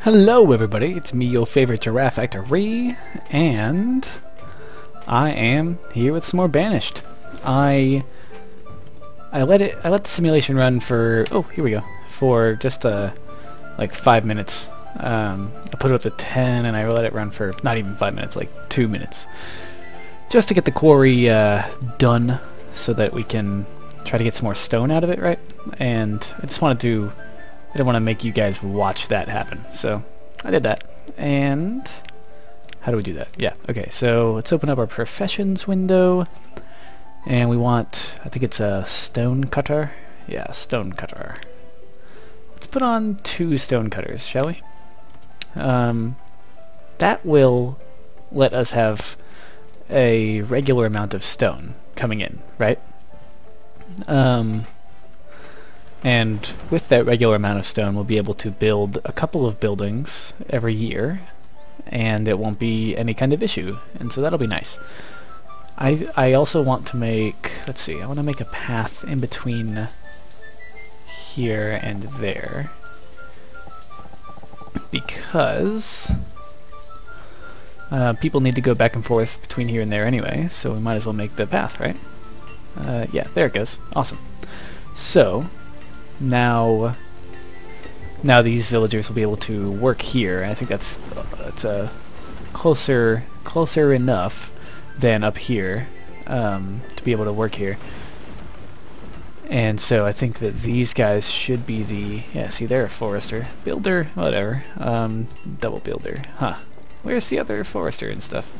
Hello everybody, it's me, your favorite giraffe actor Ree, and I am here with some more Banished. I let the simulation run for here we go, for just like 5 minutes. I put it up to 10 and I let it run for not even 5 minutes, like 2 minutes, just to get the quarry done so that we can try to get some more stone out of it, right? And I didn't want to make you guys watch that happen, so I did that. And how do we do that? Yeah, okay, so let's open up our professions window, and we want, I think it's a stone cutter. Yeah, stone cutter. Let's put on 2 stone cutters, shall we? That will let us have a regular amount of stone coming in, right? And with that regular amount of stone, we'll be able to build a couple of buildings every year, and it won't be any kind of issue, and so that'll be nice. I also want to make, let's see, I want to make a path in between here and there, because people need to go back and forth between here and there anyway, so we might as well make the path, right? Yeah, there it goes. Awesome. So now these villagers will be able to work here. I think that's closer enough than up here to be able to work here. And so I think that these guys should be the, yeah, see, they're a forester, builder, whatever, double builder, huh? Where's the other forester and stuff?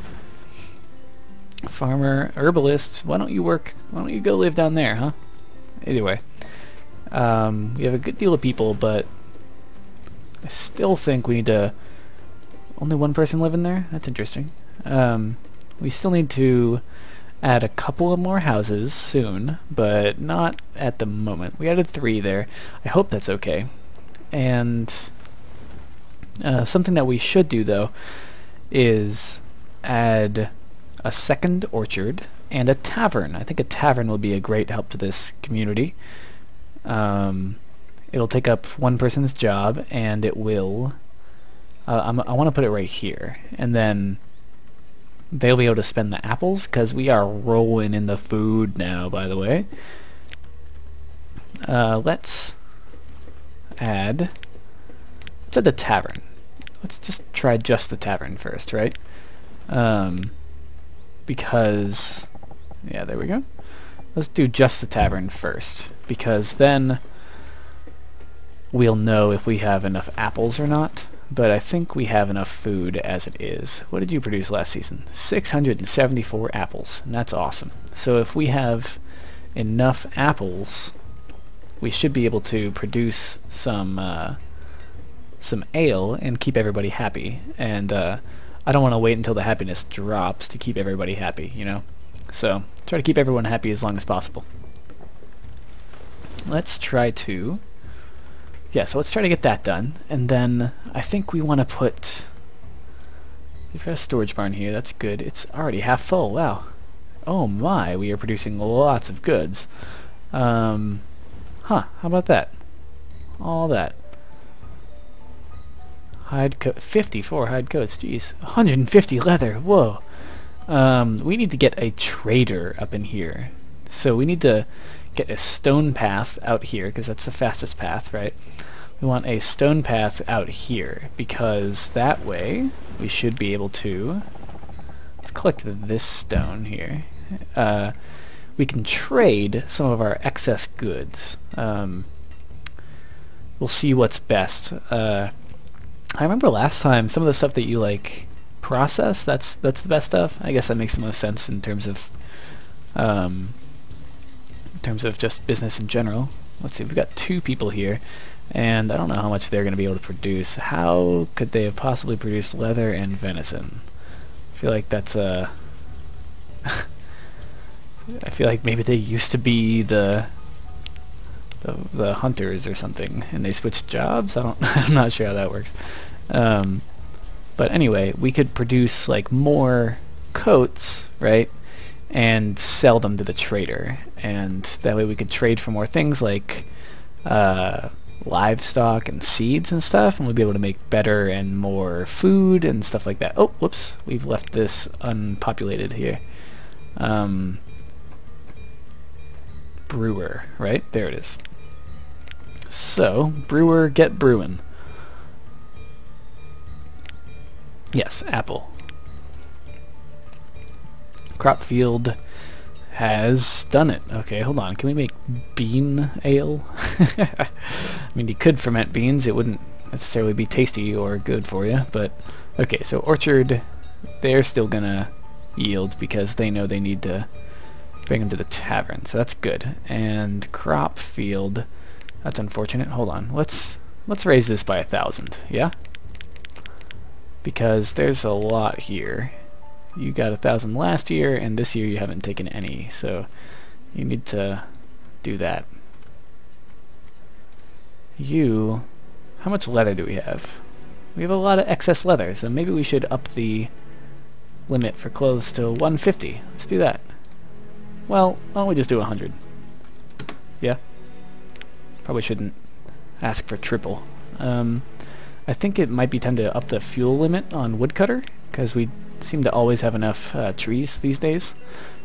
Farmer, herbalist. Why don't you go live down there, huh? Either way. We have a good deal of people, but I still think we need to... Only one person living there? That's interesting. We still need to add a couple of more houses soon, but not at the moment. We added 3 there. I hope that's okay. And something that we should do, though, is add a second orchard and a tavern. I think a tavern will be a great help to this community. It'll take up one person's job, and it will... I want to put it right here, and then they'll be able to spend the apples, because we are rolling in the food now, by the way. Let's add the tavern. Let's just try just the tavern first, right? Because... yeah, there we go. Let's do just the tavern first, because then we'll know if we have enough apples or not. But I think we have enough food as it is. What did you produce last season? 674 apples, and that's awesome. So if we have enough apples, we should be able to produce some ale and keep everybody happy. And I don't want to wait until the happiness drops to keep everybody happy, you know? So try to keep everyone happy as long as possible. Let's try to... yeah, so let's try to get that done. And then I think we want to put... we've got a storage barn here. That's good. It's already half full. Wow. Oh my, we are producing lots of goods. How about that? All that. Hide coat. 54 hide coats. Jeez. 150 leather. Whoa. We need to get a trader up in here. So we need to get a stone path out here, because that's the fastest path, right? We want a stone path out here, because that way we should be able to... let's collect this stone here. We can trade some of our excess goods. We'll see what's best. I remember last time some of the stuff that you like process, that's the best stuff. I guess that makes the most sense in terms of just business in general. Let's see, we've got 2 people here, and I don't know how much they're going to be able to produce. How could they have possibly produced leather and venison? I feel like that's a... I feel like maybe they used to be the hunters or something, and they switched jobs? I'm not sure how that works. But anyway, we could produce like more coats, right? And sell them to the trader, and that way we could trade for more things like livestock and seeds and stuff, and we'll be able to make better and more food and stuff like that. Oh, whoops, we've left this unpopulated here. Brewer, right? There it is. So, brewer, get brewing. Yes, apple. Crop field has done it. Okay, hold on. Can we make bean ale? I mean, you could ferment beans. It wouldn't necessarily be tasty or good for you, but okay, so orchard, they're still gonna yield because they know they need to bring them to the tavern, so that's good. And crop field, that's unfortunate. Hold on. Let's raise this by 1,000, yeah? Because there's a lot here. You got 1,000 last year, and this year you haven't taken any, so you need to do that. You, how much leather do we have? We have a lot of excess leather, so maybe we should up the limit for clothes to 150. Let's do that. Well, why don't we just do 100? Yeah? Probably shouldn't ask for triple. I think it might be time to up the fuel limit on woodcutter, because we seem to always have enough trees these days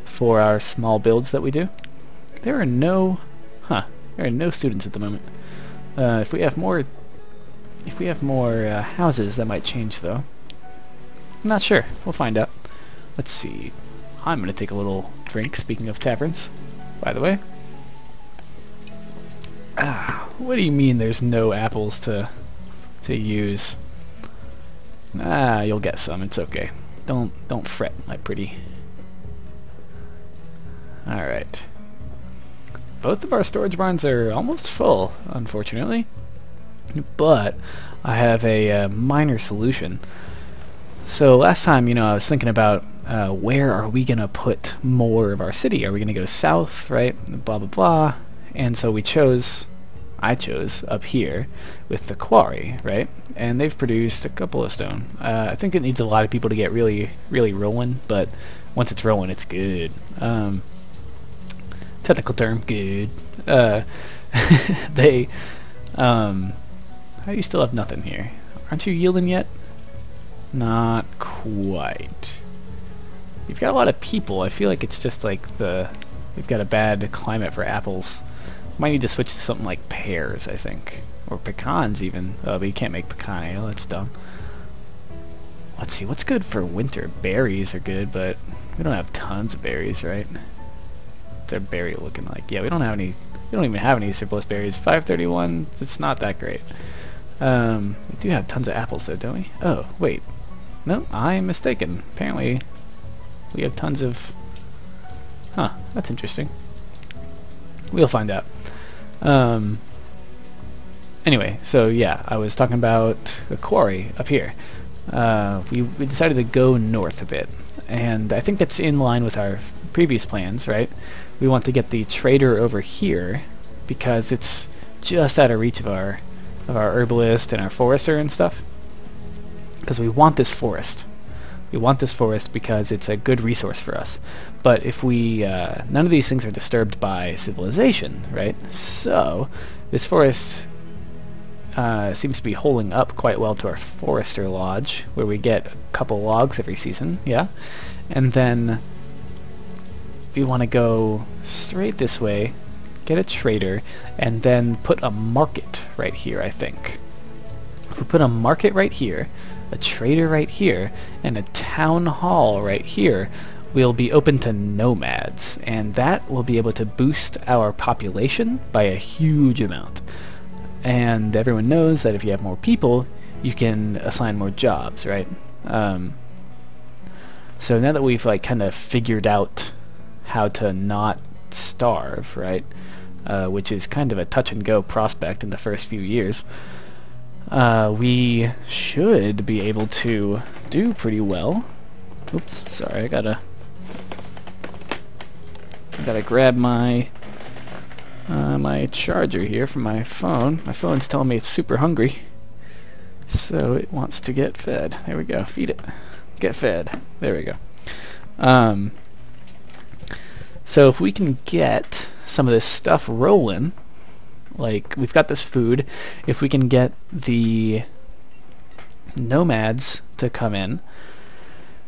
for our small builds that we do. There are no students at the moment. If we have more houses, that might change though. I'm not sure. We'll find out. Let's see. I'm gonna take a little drink, speaking of taverns, by the way. What do you mean there's no apples to use? You'll get some, it's okay. Don't fret, my pretty. Alright. Both of our storage barns are almost full, unfortunately. But I have a minor solution. So last time, I was thinking about where are we gonna put more of our city? Are we gonna go south, right? Blah blah blah. And so I chose up here with the quarry, right? And they've produced a couple of stone. I think it needs a lot of people to get really, really rolling, but once it's rolling, it's good. Technical term, good. They, how do you still have nothing here? Aren't you yielding yet? Not quite. You've got a lot of people. I feel like it's just like we've got a bad climate for apples. Might need to switch to something like pears, I think. Or pecans, even. Oh, but you can't make pecan ale. That's dumb. Let's see. What's good for winter? Berries are good, but we don't have tons of berries, right? What's our berry looking like? Yeah, we don't even have any surplus berries. 531, it's not that great. We do have tons of apples, though, don't we? Oh, wait. No, I'm mistaken. Apparently, we have tons of... Huh, that's interesting. We'll find out. Anyway, so yeah, I was talking about a quarry up here. We decided to go north a bit, and I think that's in line with our previous plans, right? We want to get the trader over here because it's just out of reach of our herbalist and our forester and stuff. Because we want this forest. We want this forest because it's a good resource for us. But if we, none of these things are disturbed by civilization, right? So, this forest seems to be holding up quite well to our forester lodge, where we get a couple logs every season, yeah? And then we want to go straight this way, get a trader, and then put a market right here, I think. If we put a market right here, a trader right here, and a town hall right here, we'll be open to nomads, and that will be able to boost our population by a huge amount. And everyone knows that if you have more people, you can assign more jobs, right? So now that we've like kind of figured out how to not starve, right? Which is kind of a touch and go prospect in the first few years. We should be able to do pretty well. Oops, sorry, I gotta grab my my charger here from my phone. My phone's telling me it's super hungry, so it wants to get fed. There we go. Feed it. Get fed. There we go. So if we can get some of this stuff rolling, Like, we've got this food. If we can get the nomads to come in,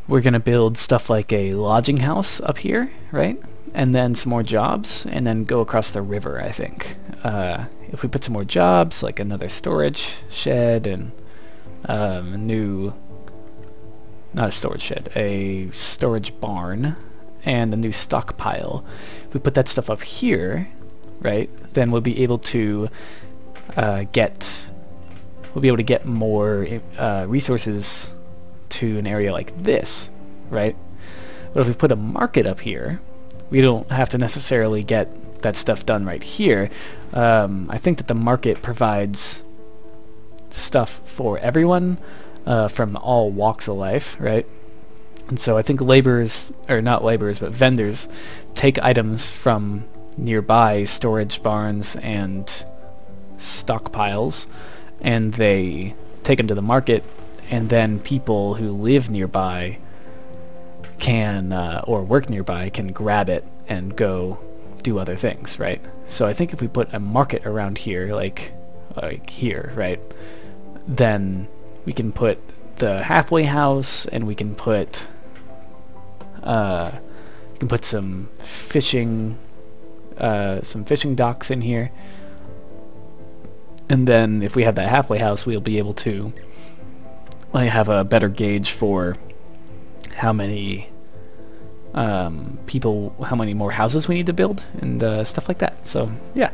we're going to build stuff like a lodging house up here, right? And then some more jobs, and then go across the river, I think. If we put some more jobs, like another storage shed and a new... not a storage shed, a storage barn, and a new stockpile. If we put that stuff up here, right, then we'll be able to get more resources to an area like this, right? But if we put a market up here, we don't have to necessarily get that stuff done right here. I think that the market provides stuff for everyone from all walks of life, right? And so I think laborers, or not laborers, but vendors take items from nearby storage barns and stockpiles, and they take them to the market, and then people who live nearby can, or work nearby, can grab it and go do other things, right? So I think if we put a market around here, like here, right, then we can put the halfway house, and we can put some fishing docks in here, and then if we have that halfway house, we'll be able to have a better gauge for how many how many more houses we need to build and stuff like that. So yeah,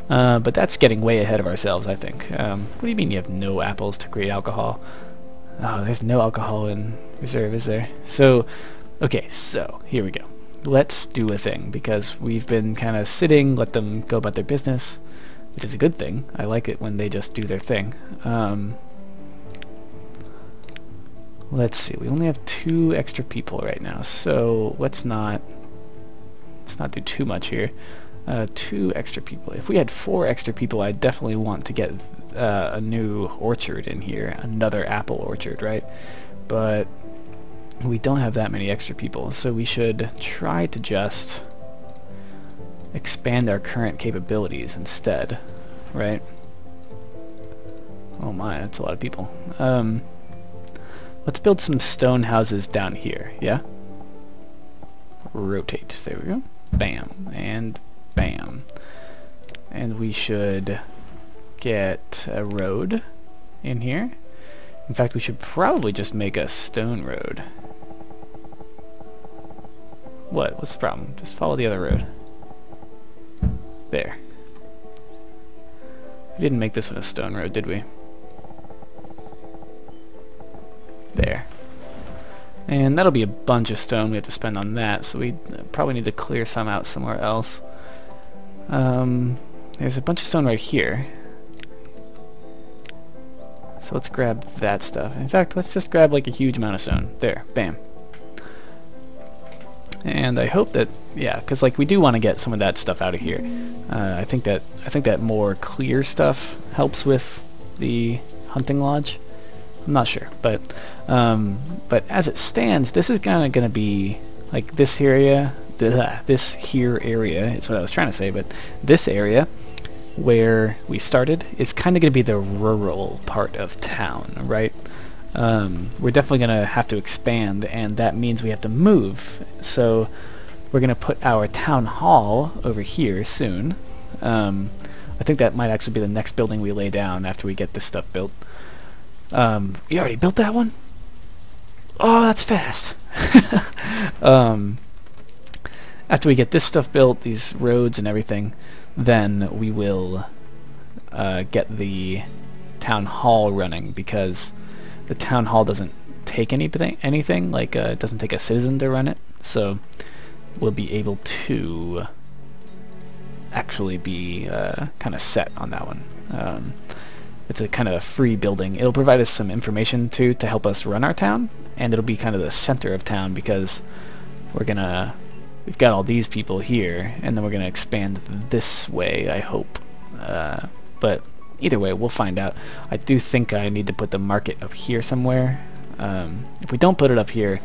but that's getting way ahead of ourselves, I think. What do you mean you have no apples to create alcohol? Oh, there's no alcohol in reserve, is there? So, okay, so here we go. Let's do a thing, because we've been kind of sitting, let them go about their business, which is a good thing. I like it when they just do their thing. Let's see, we only have 2 extra people right now, so let's not do too much here. 2 extra people. If we had 4 extra people, I'd definitely want to get a new orchard in here, another apple orchard, right? But we don't have that many extra people, so we should try to just expand our current capabilities instead, right? Oh my, that's a lot of people. Let's build some stone houses down here, yeah? Rotate, there we go. Bam, and bam. And we should get a road in here. In fact, we should probably just make a stone road. What's the problem? Just follow the other road. There. We didn't make this one a stone road, did we? There. And that'll be a bunch of stone we have to spend on that, so we probably need to clear some out somewhere else. There's a bunch of stone right here. So let's grab that stuff. In fact, let's just grab like a huge amount of stone. There, bam. And I hope that, yeah, because like we do want to get some of that stuff out of here. I think that more clear stuff helps with the hunting lodge. I'm not sure, but as it stands, this is kind of going to be like this area. This here area is what I was trying to say, but this area where we started is kind of going to be the rural part of town, right? We're definitely going to have to expand, and that means we have to move. So we're going to put our town hall over here soon. I think that might actually be the next building we lay down after we get this stuff built. You already built that one? Oh, that's fast. After we get this stuff built, these roads and everything, then we will get the town hall running, because the town hall doesn't take anything, like it doesn't take a citizen to run it, so we'll be able to actually be kind of set on that one. It's a kind of free building. It'll provide us some information too to help us run our town, and it'll be kind of the center of town, because we've got all these people here, and then we're gonna expand this way, I hope. But either way, we'll find out. I do think I need to put the market up here somewhere. If we don't put it up here,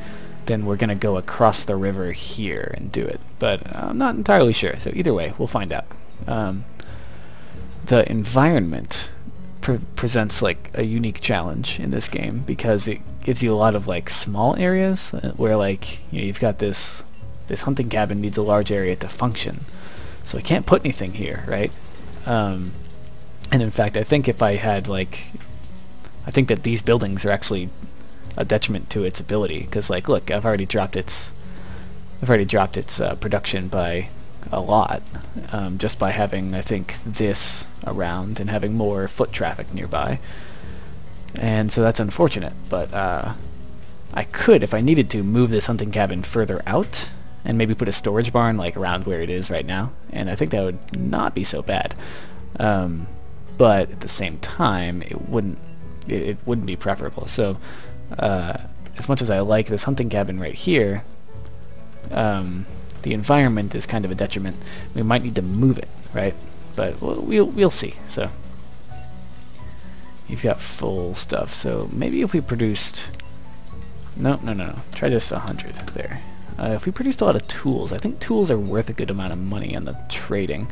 then we're gonna go across the river here and do it. But I'm not entirely sure. So either way, we'll find out. the environment presents like a unique challenge in this game, because it gives you a lot of like small areas where like you've got this hunting cabin needs a large area to function, so I can't put anything here, right? And in fact, I think if I had like, I think that these buildings are actually a detriment to its ability, because like look, I've already dropped its production by a lot, just by having, I think, this around and having more foot traffic nearby. And so that's unfortunate, but I could, if I needed to, move this hunting cabin further out and maybe put a storage barn like around where it is right now, and I think that would not be so bad. But at the same time, it wouldn't be preferable. So as much as I like this hunting cabin right here, the environment is kind of a detriment. We might need to move it, right? But we'll see. So you've got full stuff. So maybe if we produced, no. Try just 100 there. If we produced a lot of tools, I think tools are worth a good amount of money on the trading.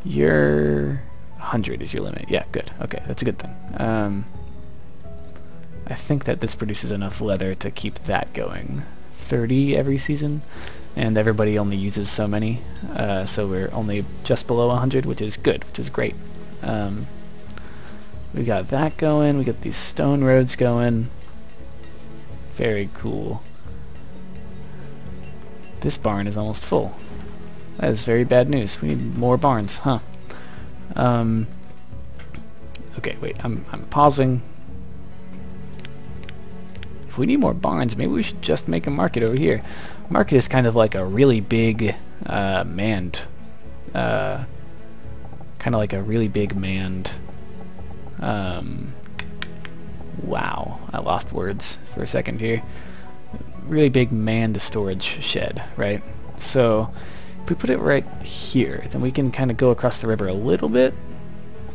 Your 100 is your limit. Yeah, good. Okay, that's a good thing. I think that this produces enough leather to keep that going. 30 every season, and everybody only uses so many, so we're only just below 100, which is good, which is great. We got that going, we got these stone roads going. Very cool. This barn is almost full. That is very bad news. We need more barns, huh? Okay, wait, I'm pausing. If we need more barns, maybe we should just make a market over here. Market is kind of like a really big manned, wow, I lost words for a second here. Really big manned storage shed, right? So if we put it right here, then we can kind of go across the river a little bit.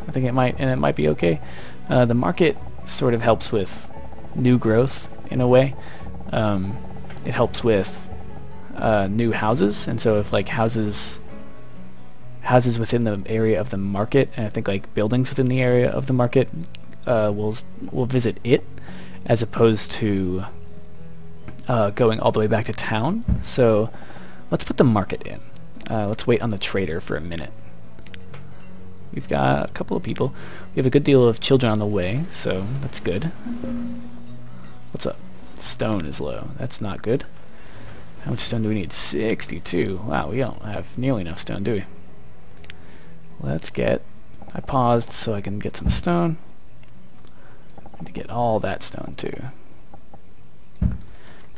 I think it might be okay. The market sort of helps with new growth in a way. It helps with new houses, and so if like houses within the area of the market, and I think like buildings within the area of the market will visit it, as opposed to going all the way back to town. So let's put the market in. Let's wait on the trader for a minute. We've got a couple of people. We have a good deal of children on the way, so that's good. What's up? Stone is low. That's not good. How much stone do we need? 62. Wow, we don't have nearly enough stone, do we? Let's get... I paused so I can get some stone. I need to get all that stone, too. And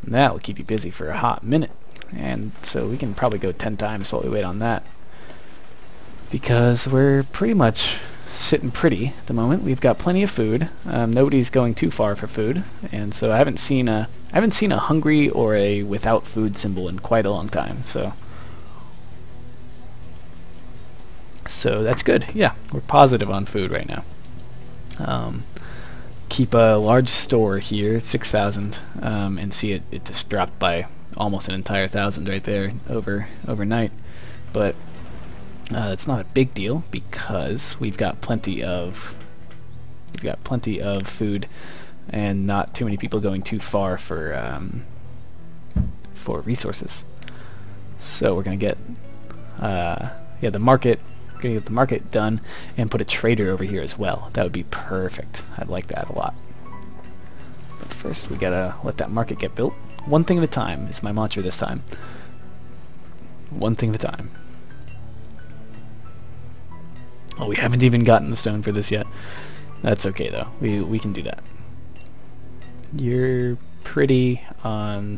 that will keep you busy for a hot minute. And so we can probably go 10 times while we wait on that. Because we're pretty much sitting pretty at the moment. We've got plenty of food. Nobody's going too far for food, and so I haven't seen a hungry or a without food symbol in quite a long time. So that's good. Yeah, we're positive on food right now. Keep a large store here, 6,000, and see it just dropped by almost an entire 1,000 right there overnight, but. It's not a big deal because we've got plenty of food, and not too many people going too far for resources. So we're gonna get the market. Gonna get the market done and put a trader over here as well. That would be perfect. I'd like that a lot. But first we gotta let that market get built. One thing at a time is my mantra this time. One thing at a time. Oh, we haven't even gotten the stone for this yet. That's okay though. We can do that. You're pretty on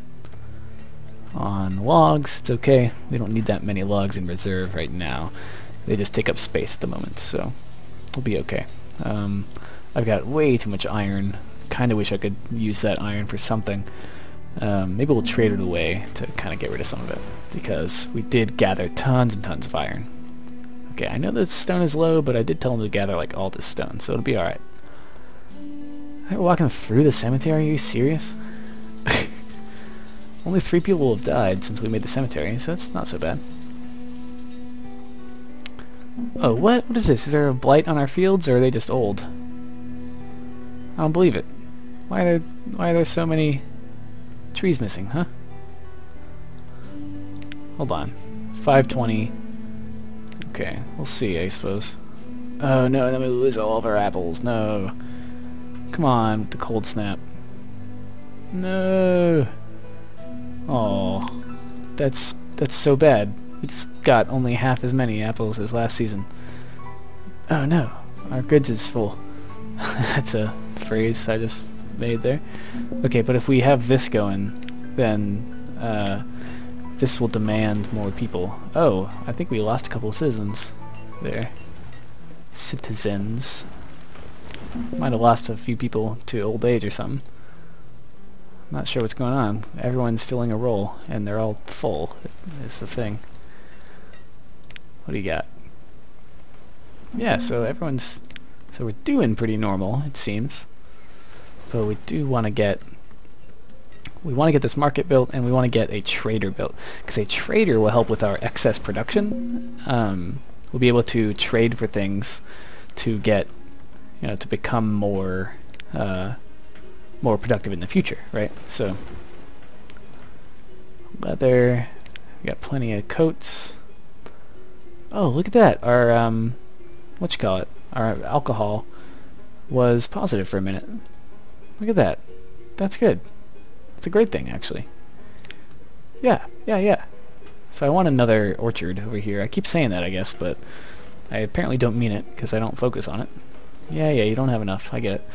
logs. It's okay. We don't need that many logs in reserve right now. They just take up space at the moment, so we'll be okay. I've got way too much iron. Kind of wish I could use that iron for something. Maybe we'll trade it away to kind of get rid of some of it, because we did gather tons and tons of iron. Okay, I know the stone is low, but I did tell him to gather like all this stone, so it'll be alright. We're walking through the cemetery? Are you serious? Only 3 people have died since we made the cemetery, so that's not so bad. Oh, what? What is this? Is there a blight on our fields, or are they just old? I don't believe it. Why are there so many trees missing, huh? Hold on. 520. Okay, we'll see, I suppose. Oh no, then we lose all of our apples. No. Come on, with the cold snap. No. Oh, that's so bad. We just got only half as many apples as last season. Oh no, our goods is full. That's a phrase I just made there. Okay, but if we have this going, then this will demand more people. Oh, I think we lost a couple of citizens there. Citizens. Might have lost a few people to old age or something. Not sure what's going on. Everyone's filling a role, and they're all full, is the thing. What do you got? Yeah, so everyone's... So we're doing pretty normal, it seems. But we do want to get... We want to get this market built, and we want to get a trader built. Because a trader will help with our excess production. We'll be able to trade for things to get, you know, to become more productive in the future, right? So, leather, we got plenty of coats. Oh, look at that! Our our alcohol was positive for a minute. Look at that. That's good. It's a great thing, actually. Yeah. So I want another orchard over here. I keep saying that, I guess, but I apparently don't mean it because I don't focus on it. Yeah, you don't have enough. I get it.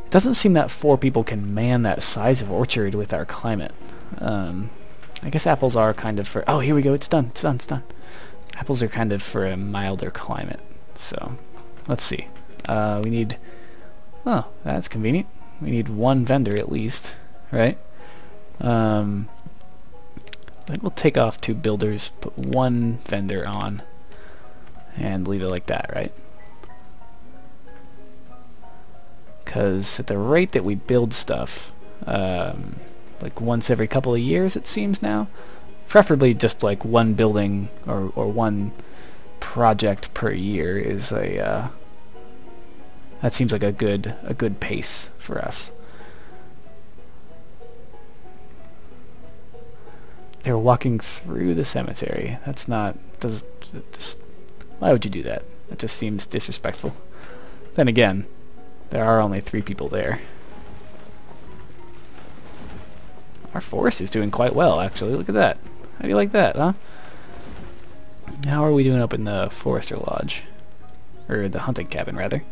It doesn't seem that 4 people can man that size of orchard with our climate. I guess apples are kind of for... Oh, here we go. It's done. It's done. Apples are kind of for a milder climate. So, let's see. We need... Oh, that's convenient. We need 1 vendor at least, right? Then we'll take off 2 builders, put 1 vendor on, and leave it like that, right? Because at the rate that we build stuff, like once every couple of years it seems now, preferably just like 1 building or 1 project per year is a that seems like a good pace for us. They're walking through the cemetery. That's not... why would you do that? That just seems disrespectful. Then again, there are only 3 people there. Our forest is doing quite well, actually. Look at that. How do you like that, huh? How are we doing up in the Forester Lodge? Or the hunting cabin, rather.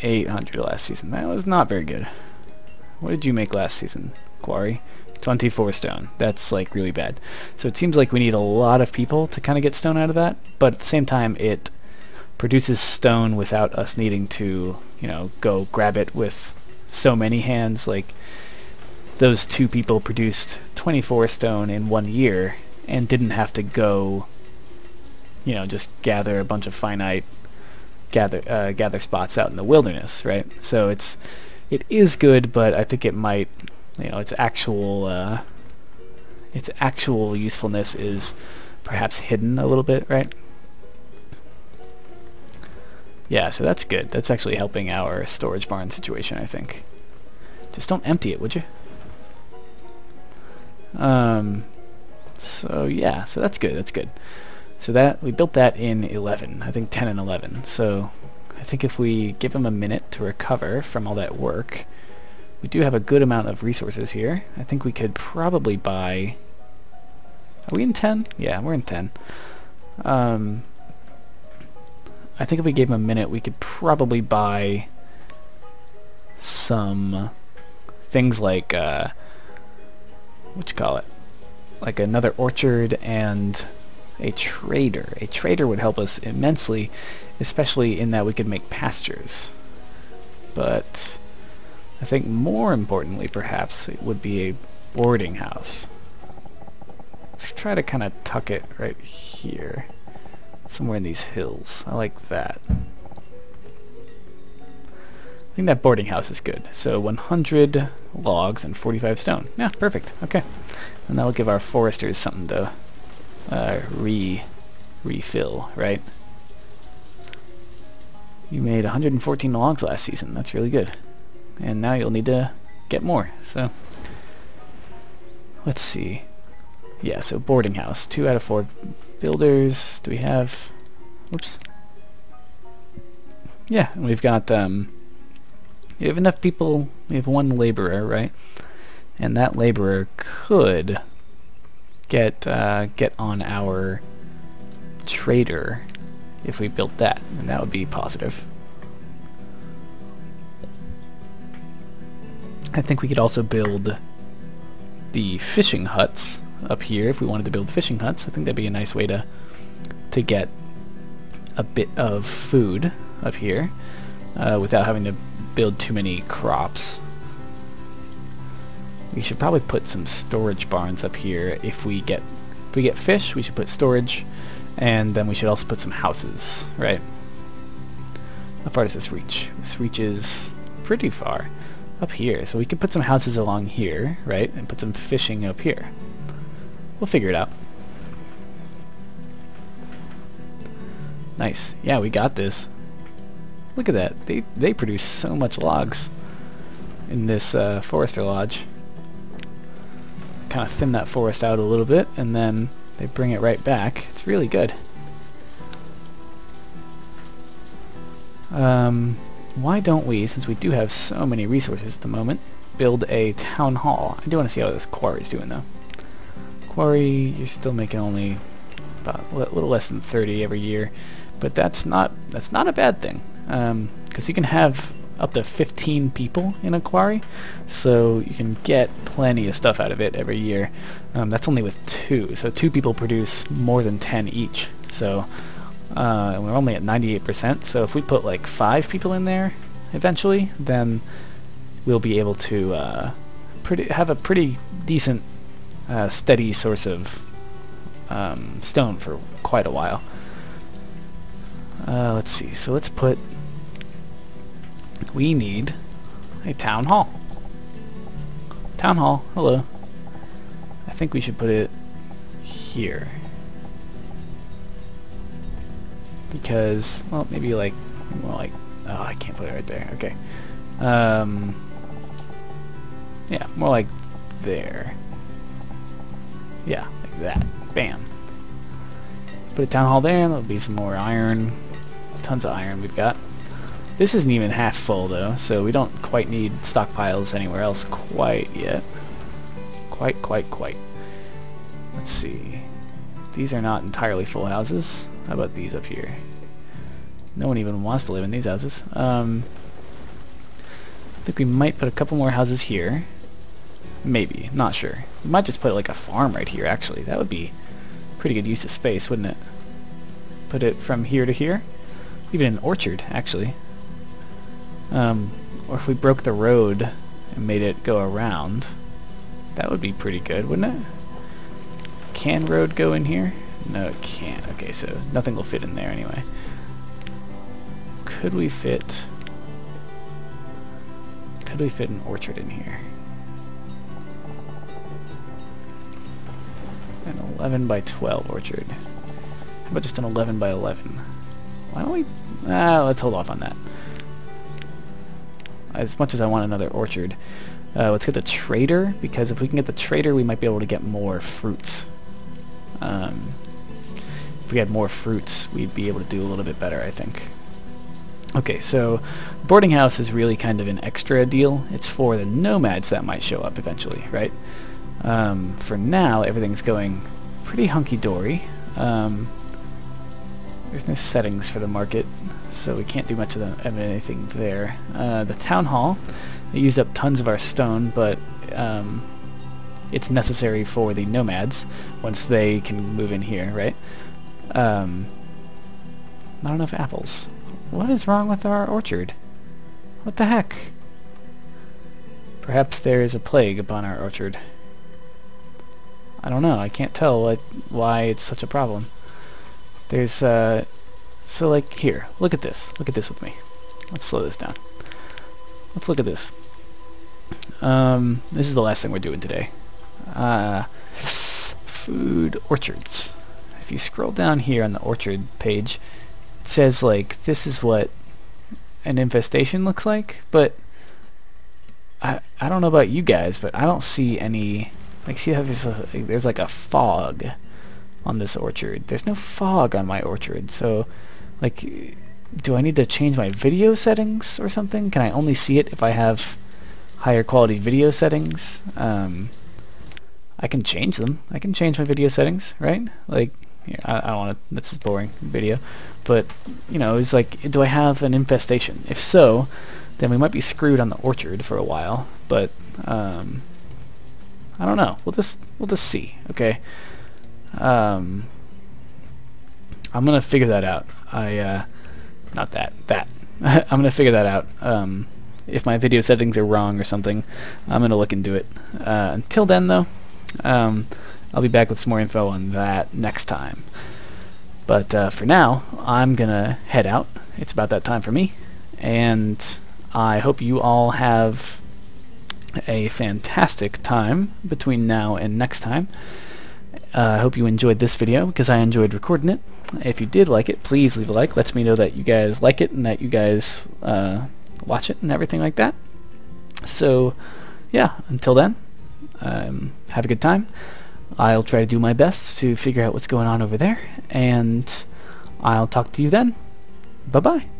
800 last season. That was not very good. What did you make last season, Quarry? 24 stone. That's like really bad. So it seems like we need a lot of people to kind of get stone out of that, but at the same time it produces stone without us needing to, you know, go grab it with so many hands. Like those 2 people produced 24 stone in 1 year and didn't have to go, you know, just gather a bunch of finite gather spots out in the wilderness, right? So it is good, but I think it might, you know, its actual usefulness is perhaps hidden a little bit, right? Yeah, so that's good. That's actually helping our storage barn situation, I think. Just don't empty it, would you? So yeah, so that's good. That's good. So that we built that in 11, I think 10 and 11. So I think if we give them a minute to recover from all that work, we do have a good amount of resources here. I think we could probably buy... Are we in 10? Yeah, we're in 10. I think if we gave them a minute, we could probably buy some things like, what you call it? Like another orchard and a trader. A trader would help us immensely, especially in that we could make pastures. But I think more importantly, perhaps, it would be a boarding house. Let's try to kind of tuck it right here. Somewhere in these hills. I like that. I think that boarding house is good. So 100 logs and 45 stone. Yeah, perfect. Okay. And that'll give our foresters something to refill, right? You made 114 logs last season. That's really good. And now you'll need to get more. So let's see. Yeah, so boarding house. 2 out of 4 builders. Do we have... Whoops. Yeah, and we've got... you have enough people. We have 1 laborer, right? And that laborer could get on our trader if we built that, and that would be positive. I think we could also build the fishing huts up here if we wanted to build fishing huts. I think that'd be a nice way to get a bit of food up here without having to build too many crops. We should probably put some storage barns up here. If we get fish, we should put storage, and then we should also put some houses, right? How far does this reach? This reaches pretty far up here, so we could put some houses along here, right, and put some fishing up here. We'll figure it out. Nice. Yeah, we got this. Look at that. They produce so much logs in this Forester Lodge. Kind of thin that forest out a little bit, and then they bring it right back. It's really good. Why don't we, since we do have so many resources at the moment, build a town hall? I do want to see how this quarry's doing, though. Quarry, you're still making only about a little less than 30 every year, but that's not a bad thing, because you can have up to 15 people in a quarry, so you can get plenty of stuff out of it every year. That's only with 2, so 2 people produce more than 10 each. So we're only at 98%, so if we put like 5 people in there eventually, then we'll be able to have a pretty decent steady source of stone for quite a while. Let's see, so let's put... We need a town hall. Town hall, hello. I think we should put it here. Because, well, maybe like, more like, oh, I can't put it right there. Okay. Yeah, more like there. Yeah, like that. Bam. Put a town hall there, there'll be some more iron. Tons of iron we've got. This isn't even half full though, so we don't quite need stockpiles anywhere else quite yet. Quite. Let's see. These are not entirely full houses. How about these up here? No one even wants to live in these houses. I think we might put a couple more houses here. Maybe, not sure. We might just put like a farm right here actually. That would be pretty good use of space, wouldn't it? Put it from here to here. Even an orchard, actually. Or if we broke the road and made it go around, that would be pretty good, wouldn't it? Can road go in here? No, it can't. Okay, so nothing will fit in there anyway. Could we fit an orchard in here? An 11 by 12 orchard. How about just an 11 by 11? Why don't we... let's hold off on that. As much as I want another orchard. Let's get the trader, because if we can get the trader, we might be able to get more fruits. If we had more fruits, we'd be able to do a little bit better, I think. Okay, so boarding house is really kind of an extra deal. It's for the nomads that might show up eventually, right? For now, everything's going pretty hunky-dory. There's no settings for the market, so we can't do much of anything there. The town hall, it used up tons of our stone, but it's necessary for the nomads once they can move in here, right? Not enough apples. What is wrong with our orchard? What the heck? Perhaps there is a plague upon our orchard. I don't know. I can't tell why it's such a problem. There's, so like, here, look at this. Look at this with me. Let's slow this down. Let's look at this. This is the last thing we're doing today. Food orchards. if you scroll down here on the orchard page, it says like this is what an infestation looks like, but I don't know about you guys, but I don't see any, like, see how there's like a fog on this orchard. There's no fog on my orchard, so like, do I need to change my video settings or something? Can I only see it if I have higher quality video settings? I can change them. I can change my video settings, right? Like, yeah, I don't want to, this is boring video, but you know, it's like, do I have an infestation? If so, then we might be screwed on the orchard for a while, but I don't know. We'll just see, okay? I'm gonna figure that out. Not that. I'm gonna figure that out. If my video settings are wrong or something, I'm gonna look into it. Until then, though, I'll be back with some more info on that next time. But for now, I'm gonna head out. It's about that time for me, and I hope you all have a fantastic time between now and next time. I hope you enjoyed this video, because I enjoyed recording it. If you did like it, please leave a like. Lets me know that you guys like it and that you guys watch it and everything like that. So yeah, until then, have a good time. I'll try to do my best to figure out what's going on over there, and I'll talk to you then. Bye-bye.